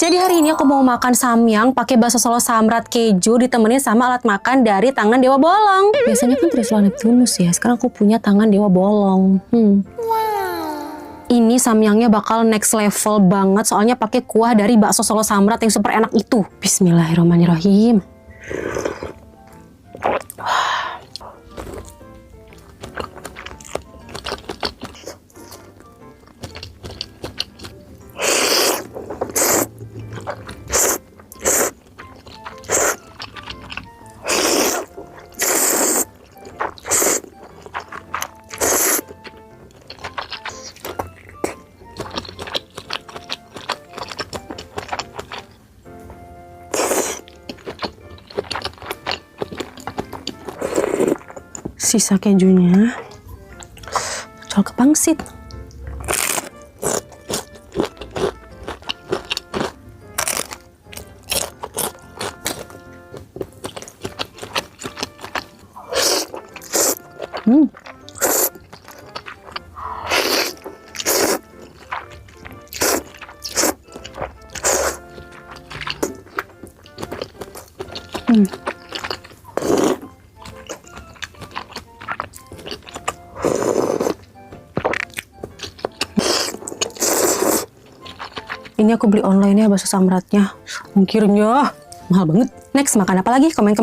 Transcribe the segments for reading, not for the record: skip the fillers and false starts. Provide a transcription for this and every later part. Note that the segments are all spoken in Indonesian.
Jadi hari ini aku mau makan samyang pakai bakso Solo samrat keju ditemenin sama alat makan dari tangan Dewa Bolong. Biasanya kan Trisula Neptunus ya, sekarang aku punya tangan Dewa Bolong. Ini samyangnya bakal next level banget soalnya pakai kuah dari bakso Solo samrat yang super enak itu. Bismillahirrahmanirrahim. Sisa kejunya col ke pangsit. Ini aku beli online ya bakso samratnya. Ongkirnya mahal banget. Next makan apa lagi? Komen.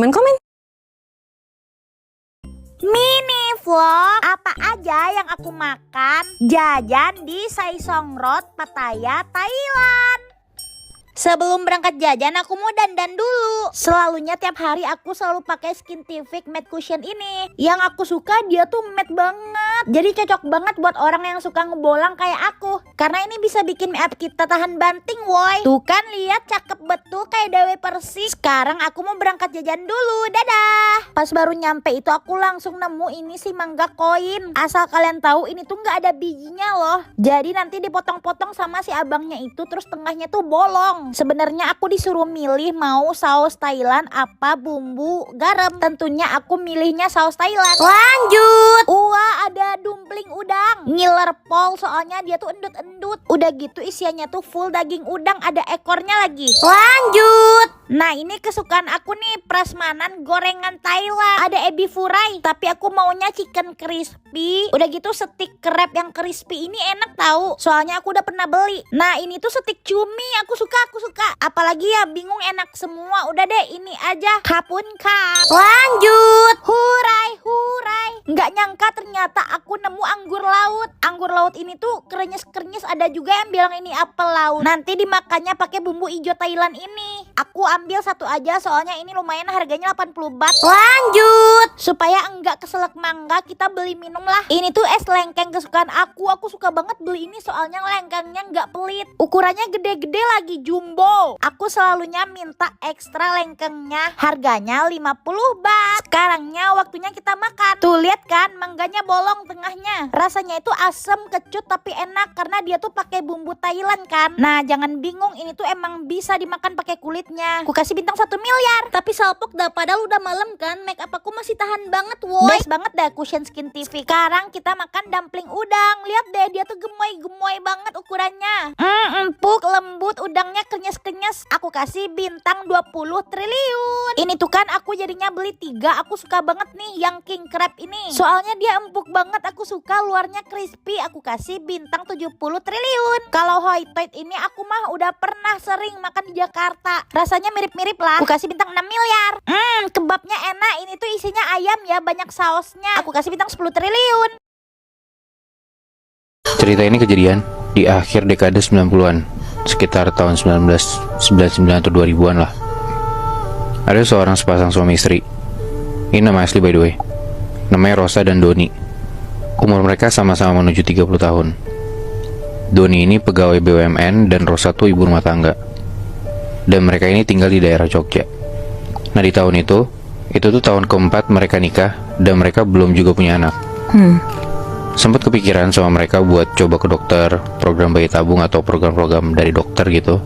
Mini vlog apa aja yang aku makan jajan di Saisong Road, Pattaya, Thailand. Sebelum berangkat jajan aku mau dandan dulu. Selalunya tiap hari aku selalu pakai Skintific Matte Cushion ini. Yang aku suka dia tuh matte banget. Jadi cocok banget buat orang yang suka ngebolang kayak aku. Karena ini bisa bikin make up kita tahan banting woy. Tuh kan lihat cakep betul kayak Dewi Persik. Sekarang aku mau berangkat jajan dulu. Dadah. Pas baru nyampe itu aku langsung nemu ini si mangga koin. Asal kalian tahu ini tuh nggak ada bijinya loh. Jadi nanti dipotong-potong sama si abangnya itu terus tengahnya tuh bolong. Sebenarnya aku disuruh milih mau saus Thailand apa bumbu garam. Tentunya aku milihnya saus Thailand. Lanjut. Wah, ada dumpling udang. Ngiler pol soalnya dia tuh endut-endut. Udah gitu isiannya tuh full daging udang, ada ekornya lagi. Lanjut. Nah, ini kesukaan aku nih, prasmanan gorengan Thailand. Ada ebi furai, tapi aku maunya chicken crispy. Udah gitu stik crab yang crispy ini enak tahu. Soalnya aku udah pernah beli. Nah, ini tuh stik cumi, aku suka. Apalagi ya bingung enak semua. Udah deh ini aja. Kapun kap. Lanjut. Hurai. Nggak nyangka ternyata aku nemu anggur laut. Anggur laut ini tuh krenyes-krenyes. Ada juga yang bilang ini apel laut. Nanti dimakannya pakai bumbu hijau Thailand ini. Aku ambil satu aja soalnya ini lumayan harganya 80 baht. Lanjut. Supaya enggak keselak mangga kita beli minum lah. Ini tuh es lengkeng kesukaan aku. Aku suka banget beli ini soalnya lengkengnya nggak pelit. Ukurannya gede-gede lagi jumbo. Aku selalunya minta ekstra lengkengnya. Harganya 50 baht. Sekarangnya waktunya kita makan. Tuh lihat kan mangganya bolong tengahnya. Rasanya itu asem kecut tapi enak karena dia tuh pakai bumbu Thailand kan. Nah, jangan bingung ini tuh emang bisa dimakan pakai kulitnya. Aku kasih bintang 1 miliar. Tapi salpok dah padahal udah malam kan. Make up aku masih tahan banget woy. Best banget dah cushion Skintific. Sekarang kita makan dumpling udang. Lihat deh dia tuh gemoy banget ukurannya. Empuk, lembut, udangnya kenyes-kenyes. Aku kasih bintang 20 triliun. Ini tuh kan aku jadinya beli 3. Aku suka banget nih yang king crab ini. Soalnya dia empuk banget. Aku suka luarnya crispy. Aku kasih bintang 70 triliun. Kalau Hoi Toit ini aku mah udah pernah sering makan di Jakarta. Rasanya mirip-mirip lah. Aku kasih bintang 6 miliar. Kebabnya enak. Ini tuh isinya ayam ya, banyak sausnya. Aku kasih bintang 10 triliun. Cerita ini kejadian di akhir dekade 90-an, sekitar tahun 1999 atau 2000-an lah. Ada seorang sepasang suami istri. Ini nama asli by the way. Namanya Rosa dan Doni. Umur mereka sama-sama menuju 30 tahun. Doni ini pegawai BUMN dan Rosa tuh ibu rumah tangga. Dan mereka ini tinggal di daerah Jogja. Nah, di tahun itu tuh tahun keempat mereka nikah dan mereka belum juga punya anak. Sempat kepikiran sama mereka buat coba ke dokter, program bayi tabung atau program-program dari dokter gitu.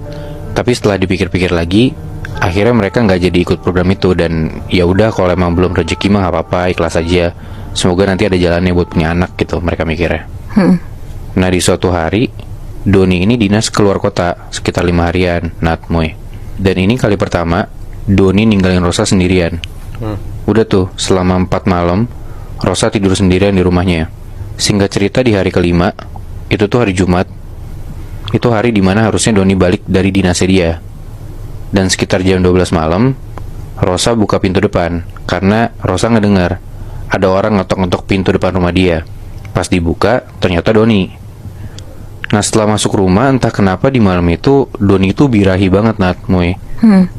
Tapi setelah dipikir-pikir lagi, akhirnya mereka nggak jadi ikut program itu. Dan ya udah, kalau emang belum rezeki mah nggak apa-apa, ikhlas aja. Semoga nanti ada jalannya buat punya anak gitu, mereka mikirnya. Nah, di suatu hari Doni ini dinas keluar kota sekitar 5 harian, Nat, Moy. Dan ini kali pertama Doni ninggalin Rosa sendirian. Udah tuh, selama 4 malam Rosa tidur sendirian di rumahnya. Singkat cerita di hari kelima, itu tuh hari Jumat. Itu hari dimana harusnya Doni balik dari dinasnya dia. Dan sekitar jam 12 malam Rosa buka pintu depan karena Rosa ngedengar ada orang ngetok-ngetok pintu depan rumah dia. Pas dibuka, ternyata Doni. Nah, setelah masuk rumah, entah kenapa di malam itu Doni itu birahi banget, Nat, Moy.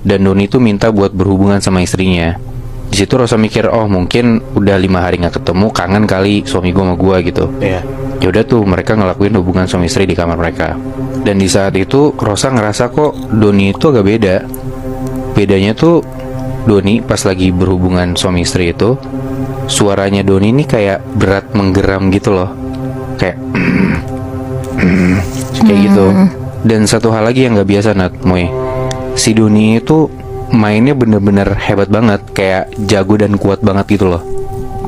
Dan Doni itu minta buat berhubungan sama istrinya. Di situ Rosa mikir, oh mungkin udah 5 hari nggak ketemu, kangen kali suami gue sama gue gitu. Iya. Ya udah tuh, mereka ngelakuin hubungan suami istri di kamar mereka. Dan di saat itu Rosa ngerasa kok Doni itu agak beda. Bedanya tuh Doni pas lagi berhubungan suami istri itu, suaranya Doni ini kayak berat menggeram gitu loh. Kayak kayak gitu. Dan satu hal lagi yang gak biasa, Nat, Moy, si Doni itu mainnya bener-bener hebat banget, kayak jago dan kuat banget gitu loh.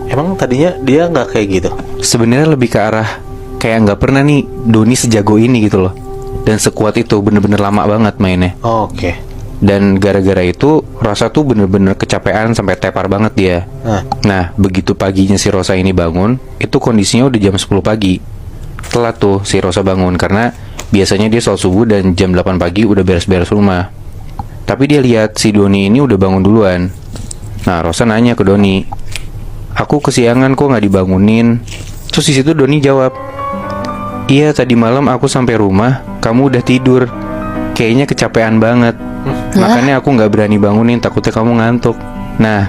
Emang tadinya dia nggak kayak gitu? Sebenarnya lebih ke arah kayak nggak pernah nih Doni sejago ini gitu loh, dan sekuat itu, bener-bener lama banget mainnya. Oke. Dan gara-gara itu Rosa tuh bener-bener kecapean sampai tepar banget dia. Nah, begitu paginya si Rosa ini bangun, itu kondisinya udah jam 10 pagi. Telat tuh si Rosa bangun karena biasanya dia sholat subuh dan jam 8 pagi udah beres-beres rumah. Tapi dia lihat si Doni ini udah bangun duluan. Nah, Rosa nanya ke Doni, aku kesiangan kok nggak dibangunin. Terus di situ Doni jawab, iya tadi malam aku sampai rumah kamu udah tidur, kayaknya kecapean banget. Makanya aku nggak berani bangunin, takutnya kamu ngantuk. Nah,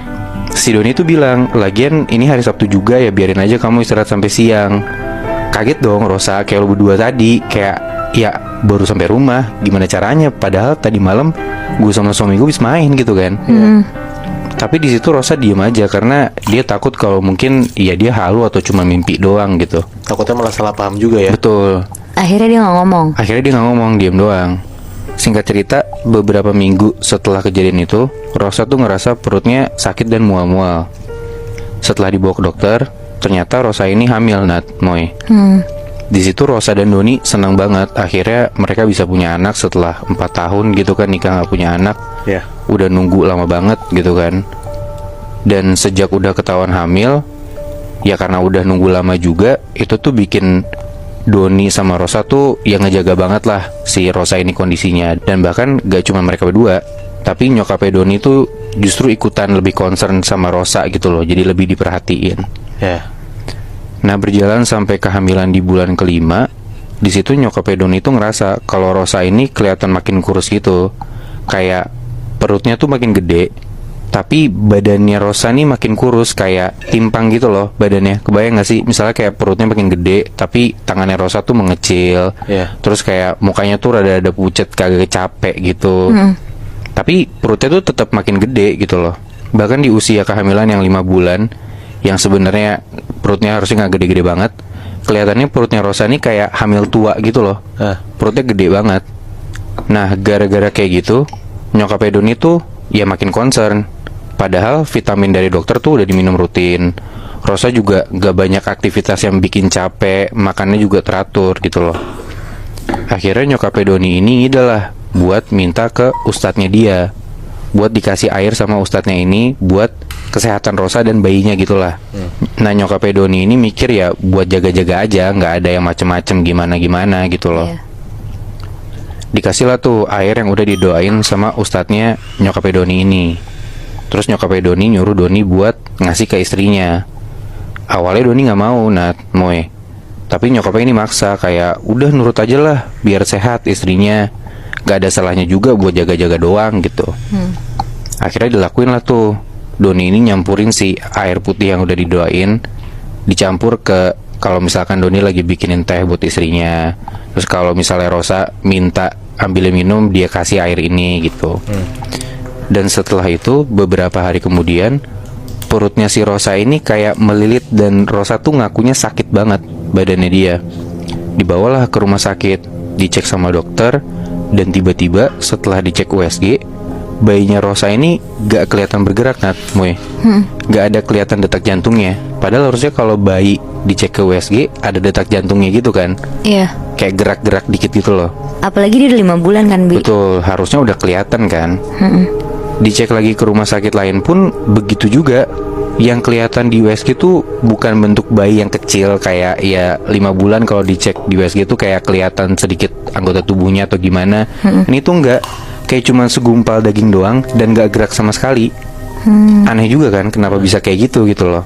si Doni tuh bilang, lagian ini hari Sabtu juga ya, biarin aja kamu istirahat sampai siang. Kaget dong Rosa, kayak lu berdua tadi, kayak ya baru sampai rumah, gimana caranya? Padahal tadi malam gue sama suami gue bisa main gitu kan. Tapi di situ Rosa diem aja karena dia takut kalau mungkin ya dia halu atau cuma mimpi doang gitu. Takutnya malah salah paham juga ya. Betul. Akhirnya dia nggak ngomong. Akhirnya dia nggak ngomong, diem doang. Singkat cerita, beberapa minggu setelah kejadian itu, Rosa tuh ngerasa perutnya sakit dan mual-mual. Setelah dibawa ke dokter, ternyata Rosa ini hamil, Nat, Moy. Di situ Rosa dan Doni senang banget. Akhirnya mereka bisa punya anak setelah 4 tahun gitu kan nikah nggak punya anak. Ya. Udah nunggu lama banget gitu kan. Dan sejak udah ketahuan hamil, ya karena udah nunggu lama juga, itu tuh bikin Doni sama Rosa tuh yang ngejaga banget lah si Rosa ini kondisinya. Dan bahkan gak cuma mereka berdua, tapi nyokapnya Doni tuh justru ikutan lebih concern sama Rosa gitu loh. Jadi lebih diperhatiin. Ya. Nah, berjalan sampai kehamilan di bulan kelima, di situ nyokapnya Doni tuh ngerasa kalau Rosa ini kelihatan makin kurus gitu. Kayak perutnya tuh makin gede, tapi badannya Rosa nih makin kurus, kayak timpang gitu loh badannya. Kebayang gak sih? Misalnya kayak perutnya makin gede, tapi tangannya Rosa tuh mengecil. Terus kayak mukanya tuh rada-rada pucet, kagak capek gitu. Tapi perutnya tuh tetap makin gede gitu loh. Bahkan di usia kehamilan yang 5 bulan, yang sebenarnya perutnya harusnya gak gede-gede banget, kelihatannya perutnya Rosa nih kayak hamil tua gitu loh. Perutnya gede banget. Nah, gara-gara kayak gitu, nyokapnya Doni tuh ya makin concern. Padahal vitamin dari dokter tuh udah diminum rutin. Rosa juga gak banyak aktivitas yang bikin capek, makannya juga teratur gitu loh. Akhirnya nyokapnya Doni ini adalah buat minta ke ustadznya dia, buat dikasih air sama ustadznya ini buat kesehatan Rosa dan bayinya gitulah. Nah, nyokapnya Doni ini mikir ya buat jaga-jaga aja, gak ada yang macem-macem gimana-gimana gitu loh. Dikasih lah tuh air yang udah didoain sama ustadznya nyokapnya Doni ini. Terus nyokapnya Doni nyuruh Doni buat ngasih ke istrinya. Awalnya Doni gak mau, Nat, Moy. Tapi nyokapnya ini maksa, kayak udah nurut aja lah biar sehat istrinya. Gak ada salahnya juga buat jaga-jaga doang gitu. Akhirnya dilakuin lah tuh. Doni ini nyampurin si air putih yang udah didoain, dicampur ke, kalau misalkan Doni lagi bikinin teh buat istrinya. Terus kalau misalnya Rosa minta ambilin minum, dia kasih air ini gitu. Dan setelah itu beberapa hari kemudian, perutnya si Rosa ini kayak melilit dan Rosa tuh ngakunya sakit banget badannya dia. Dibawalah ke rumah sakit, dicek sama dokter, dan tiba-tiba setelah dicek USG, bayinya Rosa ini gak kelihatan bergerak, Nat, Moy. Gak ada kelihatan detak jantungnya. Padahal harusnya kalau bayi dicek ke USG ada detak jantungnya gitu kan. Iya. kayak gerak-gerak dikit gitu loh. Apalagi dia udah 5 bulan kan, Bi? Betul, harusnya udah kelihatan kan. Dicek lagi ke rumah sakit lain pun begitu juga. Yang kelihatan di USG tuh bukan bentuk bayi yang kecil kayak ya 5 bulan. Kalau dicek di USG tuh kayak kelihatan sedikit anggota tubuhnya atau gimana. Ini tuh enggak, kayak cuma segumpal daging doang dan gak gerak sama sekali. Aneh juga kan kenapa bisa kayak gitu loh.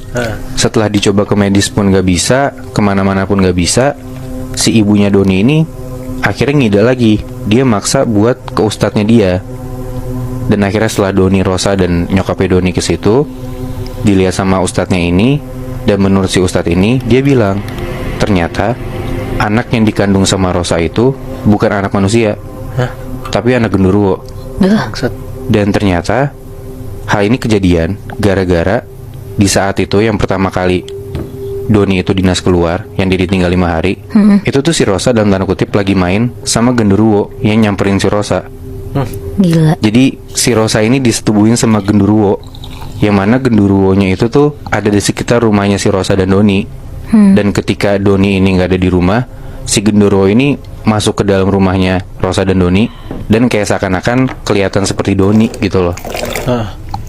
Setelah dicoba ke medis pun gak bisa, kemana-mana pun gak bisa. Si ibunya Doni ini akhirnya ngide lagi. Dia maksa buat ke ustadznya dia. Dan akhirnya setelah Doni, Rosa, dan nyokapnya Doni ke situ, dilihat sama ustadznya ini, dan menurut si ustadz ini, dia bilang ternyata anak yang dikandung sama Rosa itu bukan anak manusia, tapi anak genderuwo. Bangsat. Dan ternyata hal ini kejadian gara-gara di saat itu yang pertama kali Doni itu dinas keluar, yang dia ditinggal 5 hari, itu tuh si Rosa dalam tanda kutip lagi main sama genderuwo yang nyamperin si Rosa. Gila. Jadi si Rosa ini disetubuhin sama genderuwo, yang mana genderuwonya itu tuh ada di sekitar rumahnya si Rosa dan Doni. Dan ketika Doni ini nggak ada di rumah, si genderuwo ini masuk ke dalam rumahnya Rosa dan Doni, dan kayak seakan-akan kelihatan seperti Doni gitu loh.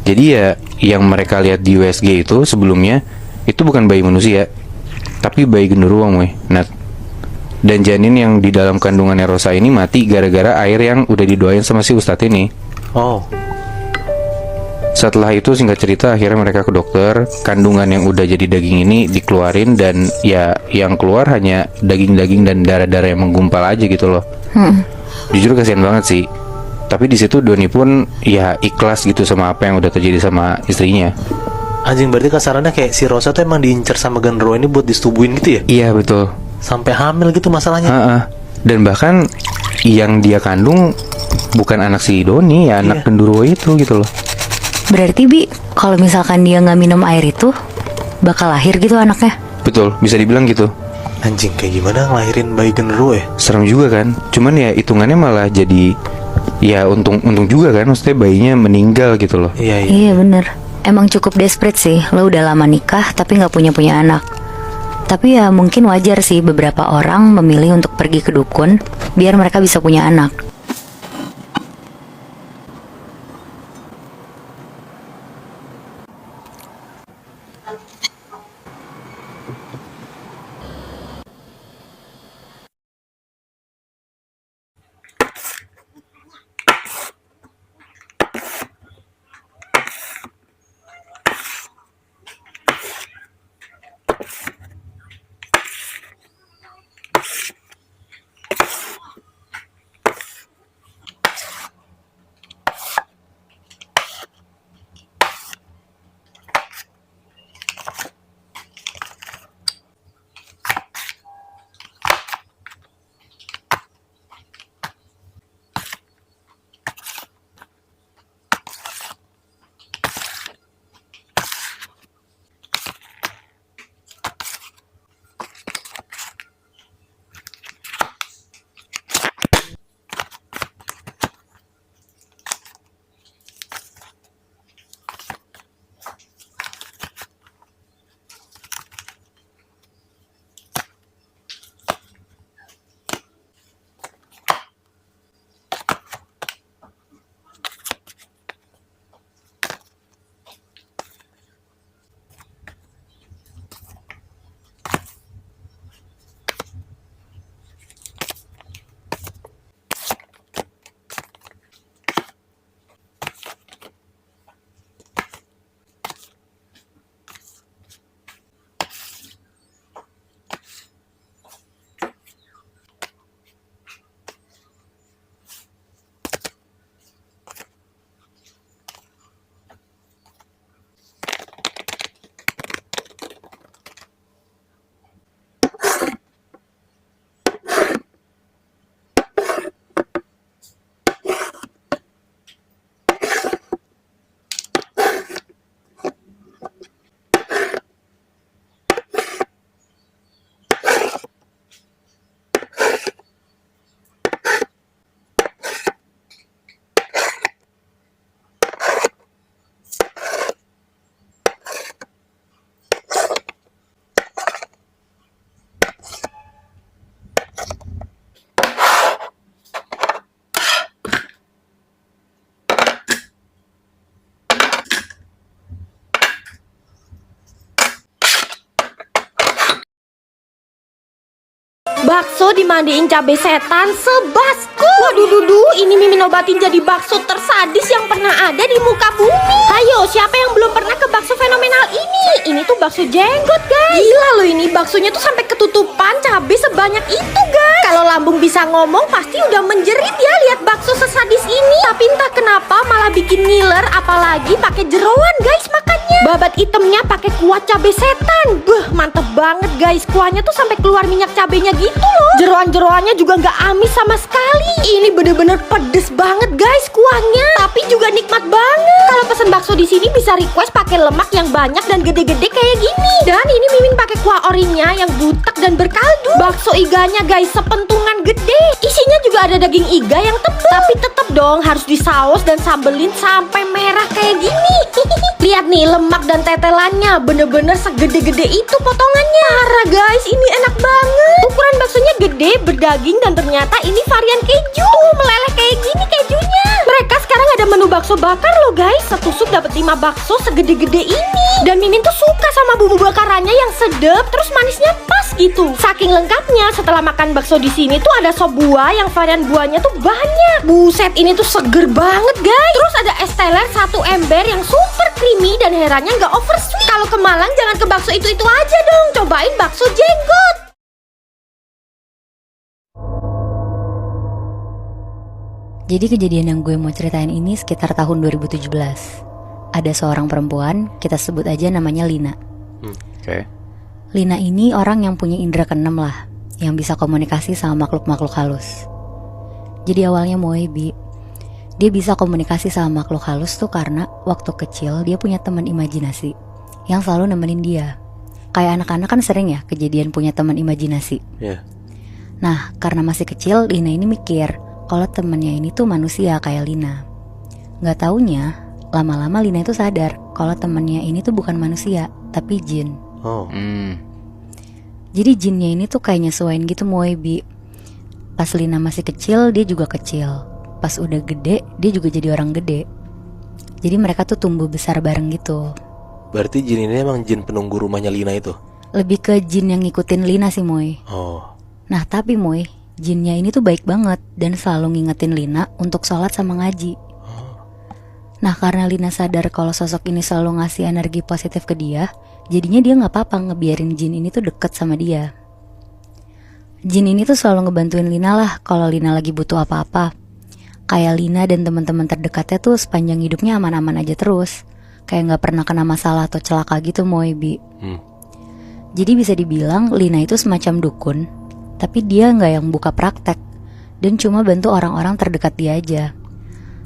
Jadi ya yang mereka lihat di USG itu sebelumnya itu bukan bayi manusia, tapi bayi genderuwo, weh. Nat. Dan janin yang di dalam kandungannya Rosa ini mati gara-gara air yang udah didoain sama si ustadz ini. Oh. Setelah itu singkat cerita akhirnya mereka ke dokter. Kandungan yang udah jadi daging ini dikeluarin, dan ya yang keluar hanya daging-daging dan darah-darah yang menggumpal aja gitu loh. Jujur kasihan banget sih. Tapi di situ Doni pun ya ikhlas gitu sama apa yang udah terjadi sama istrinya. Anjing, berarti kasarannya kayak si Rosa tuh emang diincar sama genderuwo ini buat disetubuhin gitu ya? Iya betul. Sampai hamil gitu masalahnya. Dan bahkan yang dia kandung bukan anak si Doni, ya anak genderuwo itu gitu loh. Berarti, Bi, kalau misalkan dia nggak minum air itu bakal lahir gitu anaknya? Betul, bisa dibilang gitu. Anjing, kayak gimana ngelahirin bayi genderuwo ya? Serem juga kan. Cuman ya hitungannya malah jadi ya untung juga kan, maksudnya bayinya meninggal gitu loh. Iya bener. Emang cukup desperate sih. Lo udah lama nikah tapi nggak punya anak. Tapi ya mungkin wajar sih beberapa orang memilih untuk pergi ke dukun biar mereka bisa punya anak. Bakso dimandiin cabai setan sebasku. Waduh dudu, ini Mimin obatin jadi bakso tersadis yang pernah ada di muka bumi. Hayo, siapa yang belum pernah ke bakso fenomenal ini? Ini tuh bakso jenggot guys. Gila loh, ini baksonya tuh sampai ketutupan cabai sebanyak itu guys. Kalau lambung bisa ngomong pasti udah menjerit ya lihat bakso sesadis ini. Tapi entah kenapa malah bikin ngiler, apalagi pakai jeroan guys makannya. Babat hitamnya pakai kuah cabai setan. Mantep banget guys, kuahnya tuh sampai keluar minyak cabenya gitu loh. Jeroan-jeroannya juga nggak amis sama sekali. Ini bener-bener pedes banget guys kuahnya, tapi juga nikmat banget. Kalau pesen bakso di sini bisa request pakai lemak yang banyak dan gede-gede kayak gini. Dan ini Mimin pakai kuah orinya yang butek dan berkaldu. Bakso iganya guys sepentungan gede. Isinya juga ada daging iga yang tebal. Tapi tetap dong harus disaus dan sambelin sampai merah kayak gini. Lihat nih lemak dan tetelannya bener-bener segede-gede itu potongannya. Parah guys, ini enak banget. Ukuran baksonya gede, berdaging, dan ternyata ini varian keju. Meleleh kayak gini kejunya. Mereka sekarang ada menu bakso bakar loh guys. Satu sup dapat 5 bakso segede-gede ini. Dan Mimin tuh suka sama bumbu bakarannya yang sedap, terus manisnya pas gitu. Saking lengkapnya, setelah makan bakso di sini tuh ada sop buah yang varian buahnya tuh banyak. Buset, ini tuh seger banget guys. Terus ada es teler 1 ember yang super creamy dan herannya nggak over sweet. Kalau ke Malang jangan ke bakso itu aja dong, cobain bakso jenggot. Jadi kejadian yang gue mau ceritain ini sekitar tahun 2017. Ada seorang perempuan, kita sebut aja namanya Lina. Oke. Lina ini orang yang punya indera keenam lah, yang bisa komunikasi sama makhluk-makhluk halus. Jadi awalnya Moebi, dia bisa komunikasi sama makhluk halus tuh karena waktu kecil dia punya teman imajinasi yang selalu nemenin dia. Kayak anak-anak kan sering ya kejadian punya teman imajinasi. Iya. Nah, karena masih kecil, Lina ini mikir kalau temennya ini tuh manusia kayak Lina. Gak taunya, lama-lama Lina itu sadar kalau temennya ini tuh bukan manusia, tapi jin. Oh. Jadi jinnya ini tuh kayak nyesuain gitu Moebi. Pas Lina masih kecil, dia juga kecil. Pas udah gede, dia juga jadi orang gede. Jadi mereka tuh tumbuh besar bareng gitu. Berarti jin ini emang jin penunggu rumahnya Lina itu? Lebih ke jin yang ngikutin Lina sih Moe. Oh. Nah tapi Moe, jinnya ini tuh baik banget dan selalu ngingetin Lina untuk sholat sama ngaji. Nah karena Lina sadar kalau sosok ini selalu ngasih energi positif ke dia, jadinya dia gak apa-apa ngebiarin jin ini tuh deket sama dia. Jin ini tuh selalu ngebantuin Lina lah kalau Lina lagi butuh apa-apa. Kayak Lina dan teman-teman terdekatnya tuh sepanjang hidupnya aman-aman aja terus. Kayak gak pernah kena masalah atau celaka gitu Moebi. Jadi bisa dibilang Lina itu semacam dukun, tapi dia gak yang buka praktek dan cuma bantu orang-orang terdekat dia aja.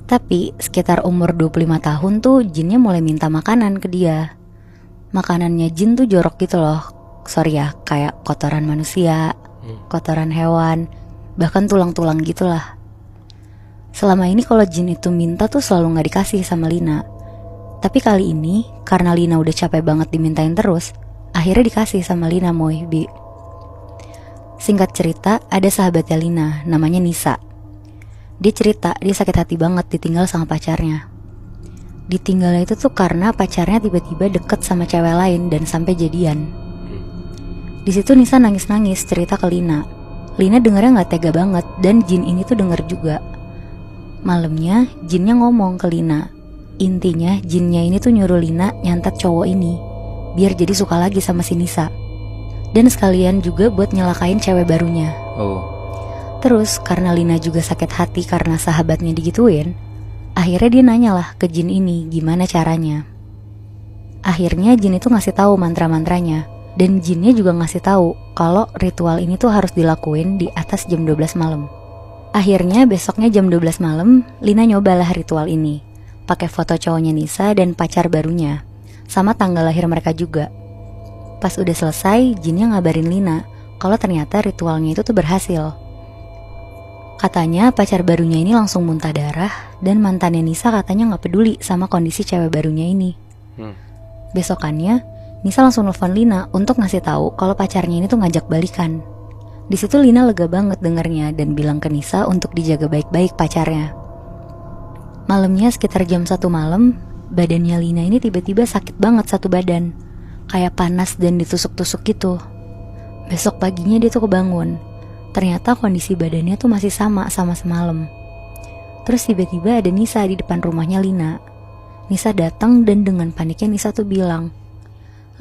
Tapi sekitar umur 25 tahun tuh jinnya mulai minta makanan ke dia. Makanannya jin tuh jorok gitu loh. Sorry ya, kayak kotoran manusia, kotoran hewan, bahkan tulang-tulang gitulah. Selama ini kalau jin itu minta tuh selalu gak dikasih sama Lina. Tapi kali ini karena Lina udah capek banget dimintain terus, akhirnya dikasih sama Lina Moebi. Singkat cerita, ada sahabatnya Lina, namanya Nisa. Dia cerita dia sakit hati banget ditinggal sama pacarnya. Ditinggalnya itu tuh karena pacarnya tiba-tiba deket sama cewek lain dan sampai jadian. Di situ Nisa nangis-nangis cerita ke Lina. Lina dengernya gak tega banget dan jin ini tuh denger juga. Malamnya jinnya ngomong ke Lina. Intinya jinnya ini tuh nyuruh Lina nyantet cowok ini biar jadi suka lagi sama si Nisa. Dan sekalian juga buat nyelakain cewek barunya. Terus karena Lina juga sakit hati karena sahabatnya digituin, akhirnya dia nanya lah ke jin ini gimana caranya. Akhirnya jin itu ngasih tahu mantra-mantranya. Dan jinnya juga ngasih tahu kalau ritual ini tuh harus dilakuin di atas jam 12 malam. Akhirnya besoknya jam 12 malam Lina nyobalah ritual ini. Pakai foto cowoknya Nisa dan pacar barunya, sama tanggal lahir mereka juga. Pas udah selesai, jinnya ngabarin Lina kalau ternyata ritualnya itu tuh berhasil. Katanya pacar barunya ini langsung muntah darah dan mantannya Nisa katanya gak peduli sama kondisi cewek barunya ini. Besokannya, Nisa langsung nelfon Lina untuk ngasih tahu kalau pacarnya ini tuh ngajak balikan. Di situ Lina lega banget dengernya dan bilang ke Nisa untuk dijaga baik-baik pacarnya. Malamnya sekitar jam 1 malam, badannya Lina ini tiba-tiba sakit banget satu badan. Kayak panas dan ditusuk-tusuk gitu. Besok paginya dia tuh kebangun. ternyata kondisi badannya tuh masih sama semalam. Terus tiba-tiba ada Nisa di depan rumahnya Lina. Nisa datang dan dengan paniknya Nisa tuh bilang,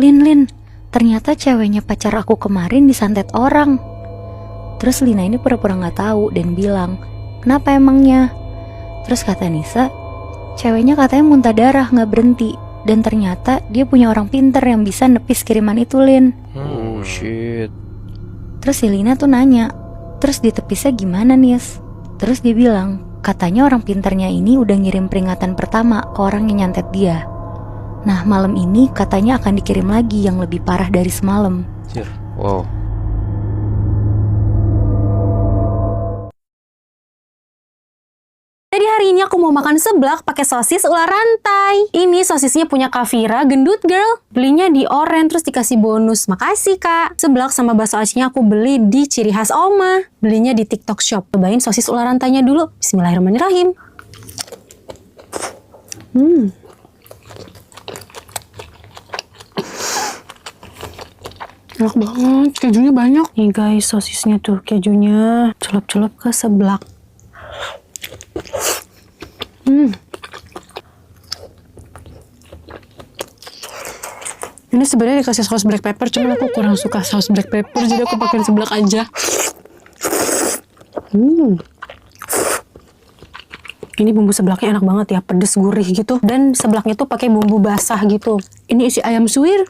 Lin, ternyata ceweknya pacar aku kemarin disantet orang. Terus Lina ini pura-pura gak tahu dan bilang, kenapa emangnya? Terus kata Nisa, ceweknya katanya muntah darah gak berhenti. Dan ternyata dia punya orang pinter yang bisa nepis kiriman itu, Lin. Oh shit. Terus si Lina tuh nanya, terus ditepisnya gimana, Nis? Terus dia bilang, katanya orang pinternya ini udah ngirim peringatan pertama ke orang yang nyantet dia. Nah, malam ini katanya akan dikirim lagi yang lebih parah dari semalam. Wow. Jadi hari ini aku mau makan seblak pakai sosis ular rantai. Ini sosisnya punya Kak Vira, gendut girl. Belinya di Oren terus dikasih bonus. Makasih Kak. Seblak sama bakso acinya aku beli di Ciri Khas Oma. Belinya di TikTok Shop. Cobain sosis ular rantainya dulu. Bismillahirrahmanirrahim. Enak banget, kejunya banyak. Nih guys, sosisnya tuh kejunya celup-celup ke seblak. Ini sebenarnya dikasih saus black pepper, cuman aku kurang suka saus black pepper, jadi aku pakai seblak aja. Ini bumbu seblaknya enak banget ya, pedes gurih gitu, dan seblaknya tuh pakai bumbu basah gitu. Ini isi ayam suwir.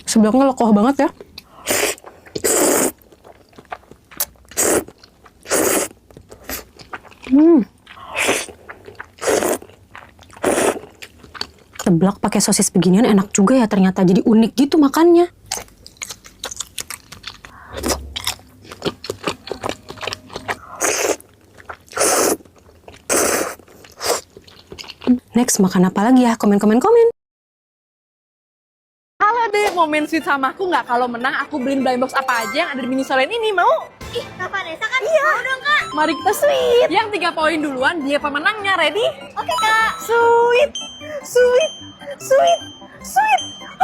Seblaknya lekoh banget ya. Seblak pakai sosis beginian enak juga ya ternyata, jadi unik gitu makannya. Next makan apa lagi ya? Komen. Halo deh, mau main sweet sama aku nggak? Kalau menang aku beliin blind box apa aja yang ada di mini solen ini, mau? Ih, Kak Vanessa kan? Iya. Mau dong, Kak. Mari kita sweet. Yang 3 poin duluan, dia pemenangnya, ready? Oke, Kak. Sweet.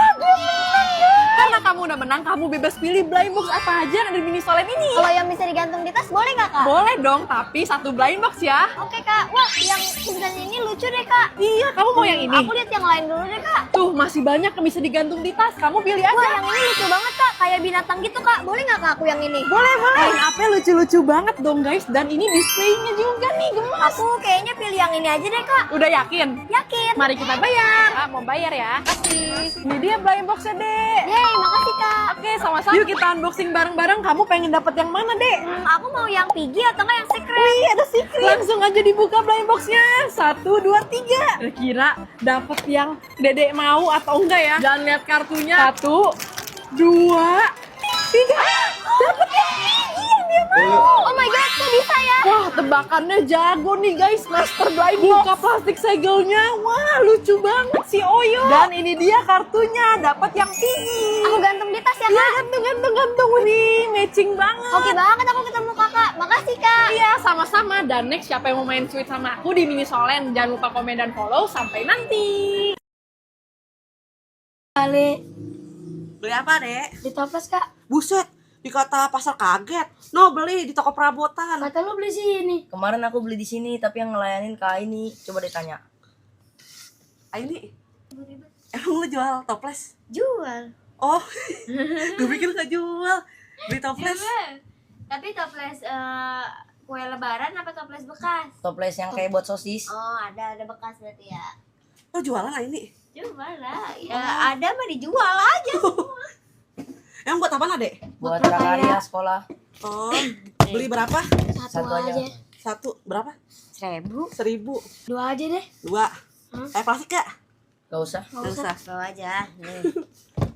Ah, gue menang ya. Karena kamu udah menang, kamu bebas pilih blind box apa aja yang ada di mini solen ini. Kalau yang bisa digantung di tas boleh nggak, Kak? Boleh dong, tapi 1 blind box ya. Oke, Kak. Wah, yang sebelah ini lucu deh, Kak. Iya, kamu mau yang ini? Aku lihat yang lain dulu deh, Kak. Tuh, masih banyak yang bisa digantung di tas. Kamu pilih aja. Wah, yang ini lucu banget, Kak. Kayak binatang gitu, Kak. Boleh nggak, Kak, aku yang ini? Boleh. Line up-nya lucu-lucu banget dong, guys. Dan ini displaynya juga nih, gemas. Aku kayaknya pilih yang ini aja deh, Kak. Udah yakin? Yakin. Mari kita bayar. Mau bayar ya? Kasih. Ini dia blind box-nya, Dek. Yeay, makasih, Kak. Oke, sama-sama. Yuk kita unboxing bareng-bareng. Kamu pengen dapat yang mana, Dek? Aku mau yang Piggy atau nggak yang secret? Wih, ada secret. Langsung aja dibuka blind box-nya. 1, 2, 3. Kira dapat yang Dedek mau atau enggak ya? Jangan lihat kartunya. 1, 2, 3. Dapat yang Piggy yang dia mau. Oh my god, kok bisa ya? Wah, tebakannya jago nih guys. Master blind box. Buka plastik segelnya. Wah, lucu banget si Oyo. Dan ini dia kartunya. Dapat yang Piggy. Aku gantung di tas ya, Iya, Kak? gantung. Nih, matching banget. Oke banget aku ketemu Kakak. Makasih, Kak. Iya, sama-sama. Dan next siapa yang mau main sweet sama aku di Mini Solen, jangan lupa komen dan follow. Sampai nanti. Beli apa, Dek? Di toples, Kak. Buset, di kota pasar kaget. No, beli di toko perabotan. Kata lu beli sini. Kemarin aku beli di sini, tapi yang ngelayanin Kak ini. Coba ditanya. Ini, emang lu jual toples? Jual. Oh, gue pikir gak jual. Beli toples. Tapi toples kue lebaran apa toples bekas? Toples yang kayak buat sosis. Oh, ada bekas berarti ya. Oh, jualan lah ini. Jual lah. Ya, ada mah dijual aja semua. Emang buat apa, Dek? Buat prakarya sekolah. Oh, beli berapa? Satu aja. Satu, berapa? 1.000. 1.000. 2 aja deh. 2. Plastik gak? Gak usah. Gak usah. Bawa aja.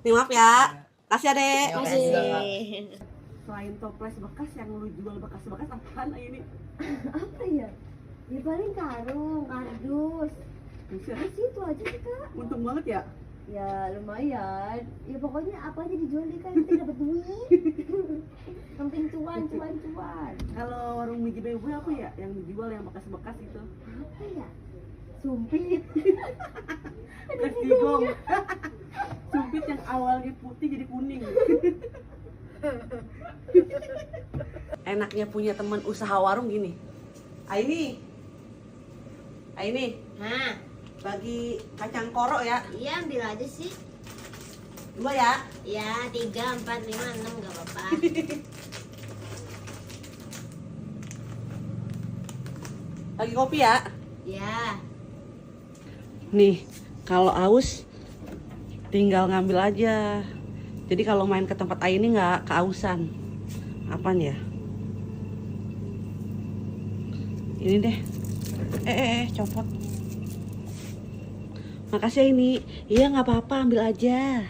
Nih, maaf ya. Kasih ya, Dek. Ya, makasih juga, Kak. Selain toples bekas yang lu jual bekas-bekas apaan ini? Apa ya? Ya paling karung, kardus. Buset, Situ aja sih, Kak. untung banget ya. Ya lumayan. Ya pokoknya apa aja dijual deh, kan kita dapat duit. Penting cuan. Kalau warung mie ibu apa ya yang dijual yang bekas-bekas itu? Apa ya? Sumpit. Bekas digong. Sumpit yang awalnya putih jadi kuning. Enaknya punya teman usaha warung gini. Aini, Nah, bagi kacang koro ya, iya ambil aja sih. 2 ya. Ya 3, 4, 5, 6 gak apa-apa. Lagi kopi ya. Ya. Nih, kalau aus tinggal ngambil aja. Jadi kalau main ke tempat Aini nggak keausan. Apaan ya? Ini deh. Copot. Makasih ya ini. Iya nggak apa-apa, ambil aja.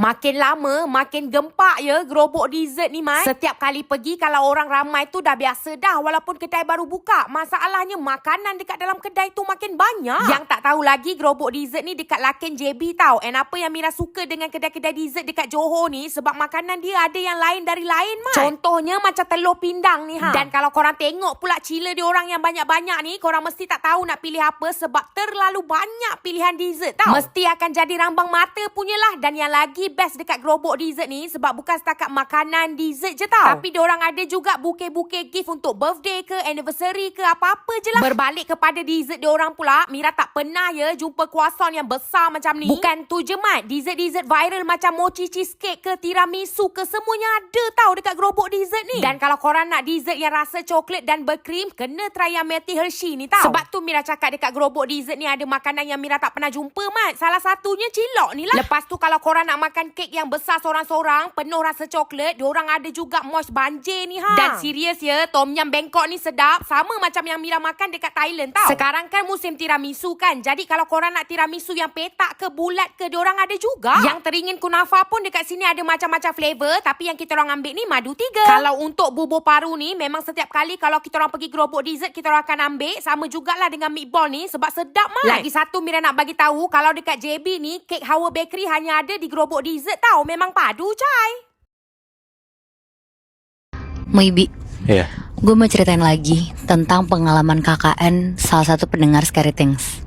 Makin lama makin gempak ya gerobok dessert ni Mat. Setiap kali pergi kalau orang ramai tu dah biasa dah walaupun kedai baru buka. Masalahnya makanan dekat dalam kedai tu makin banyak. Yang tak tahu lagi gerobok dessert ni dekat Laken JB tau. And apa yang Mira suka dengan kedai-kedai dessert dekat Johor ni sebab makanan dia ada yang lain dari lain Mat. Contohnya macam telur pindang ni ha. Dan kalau korang tengok pula cila dia orang yang banyak-banyak ni, korang mesti tak tahu nak pilih apa sebab terlalu banyak pilihan dessert tau. Mesti akan jadi rambang mata punyalah. Dan yang lagi best dekat gerobok dessert ni sebab bukan setakat makanan dessert je tau, tapi diorang ada juga bukeh-bukeh gift untuk birthday ke anniversary ke apa-apa je lah. Berbalik kepada dessert diorang pula, Mira tak pernah ya jumpa croissant yang besar macam ni. Bukan tu je Mat, dessert-dessert viral macam mochi cheesecake ke tiramisu ke semuanya ada tau dekat gerobok dessert ni. Dan kalau korang nak dessert yang rasa coklat dan berkrim, kena try yang Milky Hershey ni tau. Sebab tu Mira cakap dekat gerobok dessert ni ada makanan yang Mira tak pernah jumpa Mat. Salah satunya cilok ni lah. Lepas tu kalau korang nak makan kek yang besar sorang-sorang penuh rasa coklat, diorang ada juga moist banjir ni ha. Dan serius ya, tom yum Bangkok ni sedap sama macam yang Mira makan dekat Thailand tau. Sekarang kan musim tiramisu kan, jadi kalau korang nak tiramisu yang petak ke bulat ke, diorang ada juga. Yang teringin kunafa pun dekat sini ada macam-macam flavor, tapi yang kita orang ambil ni madu 3. Kalau untuk bubur paru ni memang setiap kali kalau kita orang pergi gerobok dessert kita orang akan ambil. Sama jugalah dengan meatball ni sebab sedap Mat. Lagi satu Mira nak bagi tahu, kalau dekat JB ni kek Hawa Bakery hanya ada di gerobok dessert tau. Memang padu cai. Muibi, Iya. gue mau ceritain lagi tentang pengalaman KKN salah satu pendengar Scary Things.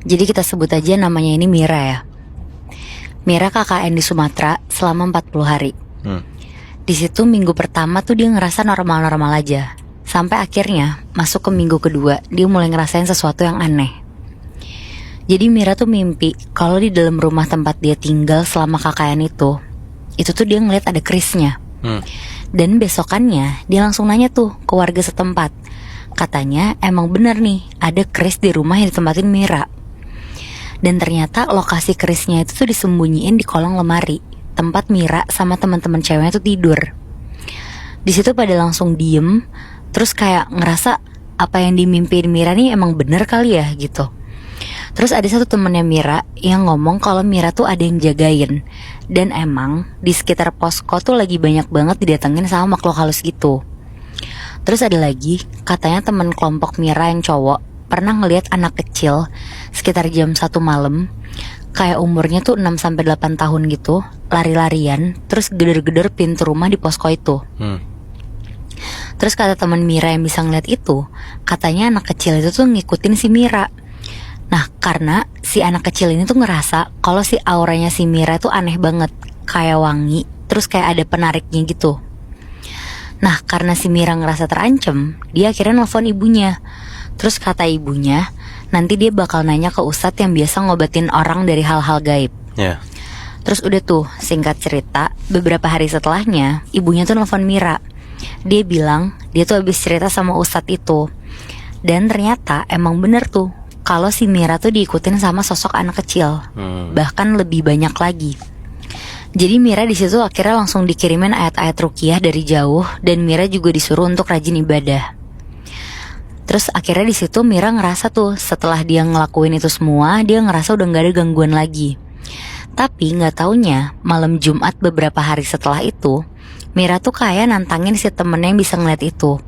Jadi kita sebut aja namanya ini Mira ya. Mira KKN di Sumatera selama 40 hari. Di situ minggu pertama tuh dia ngerasa normal-normal aja. Sampai akhirnya masuk ke minggu kedua dia mulai ngerasain sesuatu yang aneh. Jadi Mira tuh mimpi kalau di dalam rumah tempat dia tinggal selama KKN itu tuh dia ngeliat ada kerisnya. Dan besokannya dia langsung nanya tuh ke warga setempat. Katanya emang bener nih ada keris di rumah yang ditempatin Mira. Dan ternyata lokasi kerisnya itu tuh disembunyiin di kolong lemari tempat Mira sama teman-teman ceweknya tuh tidur. Di situ pada langsung diem, terus kayak ngerasa apa yang dimimpiin Mira nih emang bener kali ya gitu. Terus ada satu temennya Mira yang ngomong kalau Mira tuh ada yang jagain. Dan emang di sekitar posko tuh lagi banyak banget didatengin sama makhluk halus gitu. Terus ada lagi, katanya temen kelompok Mira yang cowok pernah ngelihat anak kecil sekitar jam 1 malam, kayak umurnya tuh 6-8 tahun gitu, lari-larian, terus geder-geder pintu rumah di posko itu. Terus kata teman Mira yang bisa ngeliat itu, katanya anak kecil itu tuh ngikutin si Mira. Nah karena si anak kecil ini tuh ngerasa kalau si auranya si Mira tuh aneh banget, kayak wangi, terus kayak ada penariknya gitu. Nah karena si Mira ngerasa terancam, dia akhirnya nelfon ibunya. Terus kata ibunya, nanti dia bakal nanya ke ustadz yang biasa ngobatin orang dari hal-hal gaib. Terus udah tuh, singkat cerita, beberapa hari setelahnya ibunya tuh nelfon Mira. Dia bilang dia tuh habis cerita sama ustadz itu. Dan ternyata emang bener tuh kalau si Mira tuh diikutin sama sosok anak kecil, bahkan lebih banyak lagi. Jadi Mira di situ akhirnya langsung dikirimin ayat-ayat ruqyah dari jauh, dan Mira juga disuruh untuk rajin ibadah. Terus akhirnya di situ Mira ngerasa tuh setelah dia ngelakuin itu semua, dia ngerasa udah nggak ada gangguan lagi. Tapi nggak taunya malam Jumat beberapa hari setelah itu, Mira tuh kayak nantangin si temennya yang bisa ngeliat itu.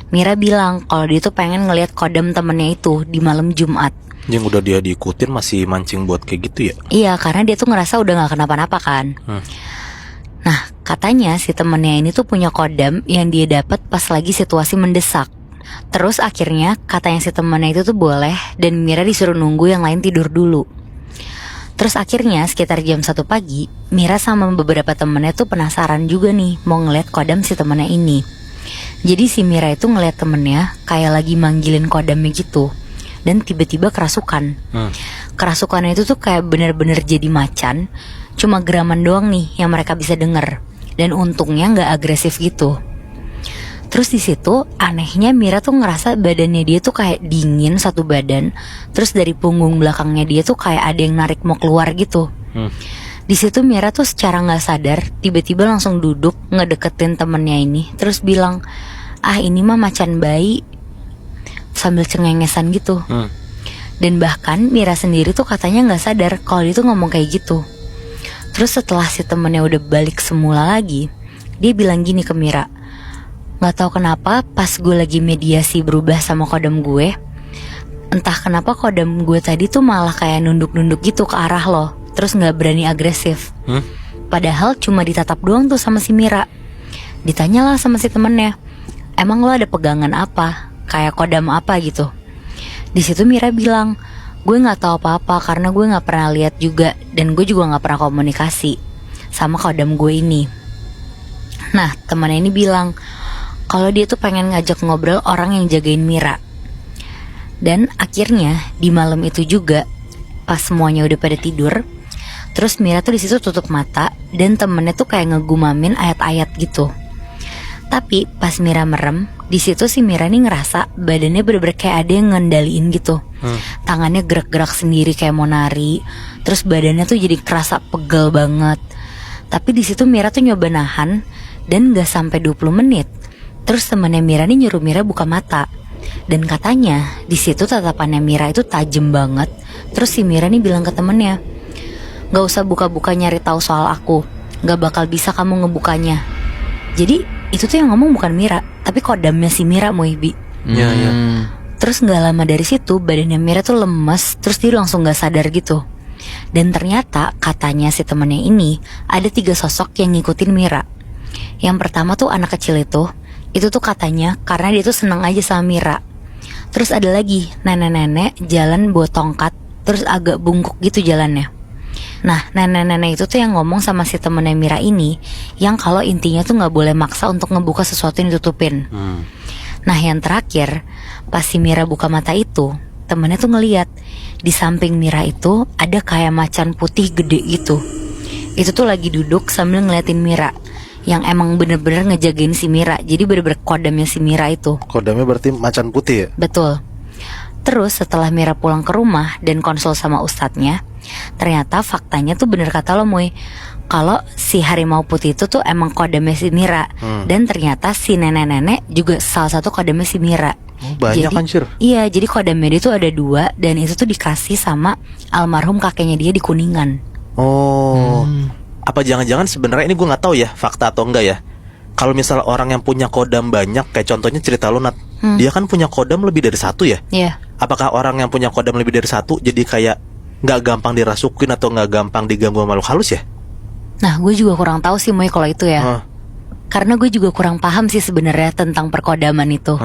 Mira bilang kalau dia tuh pengen ngeliat kodam temennya itu di malam Jumat. Yang udah dia diikutin masih mancing buat kayak gitu ya? Iya, karena dia tuh ngerasa udah gak kenapa-napa kan. Nah, katanya si temennya ini tuh punya kodam yang dia dapat pas lagi situasi mendesak. Terus akhirnya katanya si temennya itu tuh boleh, dan Mira disuruh nunggu yang lain tidur dulu. Terus akhirnya sekitar jam 1 pagi, Mira sama beberapa temennya tuh penasaran juga nih mau ngeliat kodam si temennya ini. Jadi si Mira itu ngeliat temennya kayak lagi manggilin kodamnya gitu. Dan tiba-tiba kerasukan. Kerasukannya itu tuh kayak bener-bener jadi macan, cuma geraman doang nih yang mereka bisa denger. Dan untungnya gak agresif gitu. Terus di situ anehnya Mira tuh ngerasa badannya dia tuh kayak dingin satu badan. Terus dari punggung belakangnya dia tuh kayak ada yang narik mau keluar gitu. Di situ Mira tuh secara nggak sadar tiba-tiba langsung duduk ngedeketin temennya ini, terus bilang, ah ini mah macan bayi, sambil cengengesan gitu. Dan bahkan Mira sendiri tuh katanya nggak sadar kalau dia tuh ngomong kayak gitu. Terus setelah si temennya udah balik semula lagi, dia bilang gini ke Mira, "Gak tahu kenapa pas gue lagi mediasi berubah sama kodam gue, entah kenapa kodam gue tadi tuh malah kayak nunduk-nunduk gitu ke arah lo, terus gak berani agresif. Padahal cuma ditatap doang tuh sama si Mira." Ditanyalah sama si temennya, "Emang lo ada pegangan apa? Kayak kodam apa gitu?" Di situ Mira bilang, "Gue nggak tahu apa-apa karena gue nggak pernah lihat juga dan gue juga nggak pernah komunikasi sama kodam gue ini." Nah, temannya ini bilang kalau dia tuh pengen ngajak ngobrol orang yang jagain Mira. Dan akhirnya di malam itu juga, pas semuanya udah pada tidur, terus Mira tuh di situ tutup mata dan temennya tuh kayak ngegumamin ayat-ayat gitu. Tapi pas Mira merem, di situ si Mira nih ngerasa badannya bener-bener kayak ada yang ngendaliin gitu. Tangannya gerak-gerak sendiri kayak mau nari. Terus badannya tuh jadi kerasa pegel banget. Tapi di situ Mira tuh nyoba nahan dan gak sampai 20 menit. Terus temannya Mira nih nyuruh Mira buka mata. Dan katanya di situ tatapannya Mira itu tajam banget. Terus si Mira nih bilang ke temennya, "Gak usah buka-buka nyari tahu soal aku. Gak bakal bisa kamu ngebukanya." Jadi itu tuh yang ngomong bukan Mira, tapi kodamnya si Mira, Moibi. Iya, iya. Terus gak lama dari situ badannya Mira tuh lemes, terus dia langsung gak sadar gitu. Dan ternyata katanya si temennya ini ada 3 sosok yang ngikutin Mira. Yang pertama tuh anak kecil itu tuh katanya karena dia tuh seneng aja sama Mira. Terus ada lagi nenek-nenek jalan bawa tongkat, terus agak bungkuk gitu jalannya. Nah, nenek-nenek itu tuh yang ngomong sama si temennya Mira ini, yang kalau intinya tuh gak boleh maksa untuk ngebuka sesuatu yang ditutupin. Nah, yang terakhir, pas si Mira buka mata itu, temennya tuh ngeliat di samping Mira itu ada kayak macan putih gede gitu. Itu tuh lagi duduk sambil ngeliatin Mira, yang emang bener-bener ngejagain si Mira. Jadi bener-bener kodamnya si Mira itu. Kodamnya berarti macan putih ya? Betul. Terus setelah Mira pulang ke rumah dan konsul sama ustadznya, ternyata faktanya tuh bener kata lo, Moy, kalau si harimau putih itu tuh emang kodamnya si Mira. Dan ternyata si nenek-nenek juga salah satu kodamnya si Mira. Oh, banyak kan, Cir? Iya, jadi kodamnya dia tuh ada 2, dan itu tuh dikasih sama almarhum kakeknya dia di Kuningan. Oh, apa jangan-jangan sebenarnya ini gue nggak tahu ya fakta atau enggak ya. Kalau misal orang yang punya kodam banyak, kayak contohnya cerita lu, Nat, dia kan punya kodam lebih dari 1 ya. Iya. Apakah orang yang punya kodam lebih dari 1 jadi kayak nggak gampang dirasukin atau nggak gampang diganggu sama makhluk halus ya? Nah, gue juga kurang tahu sih, Moy, kalau itu ya. Karena gue juga kurang paham sih sebenarnya tentang perkodaman itu.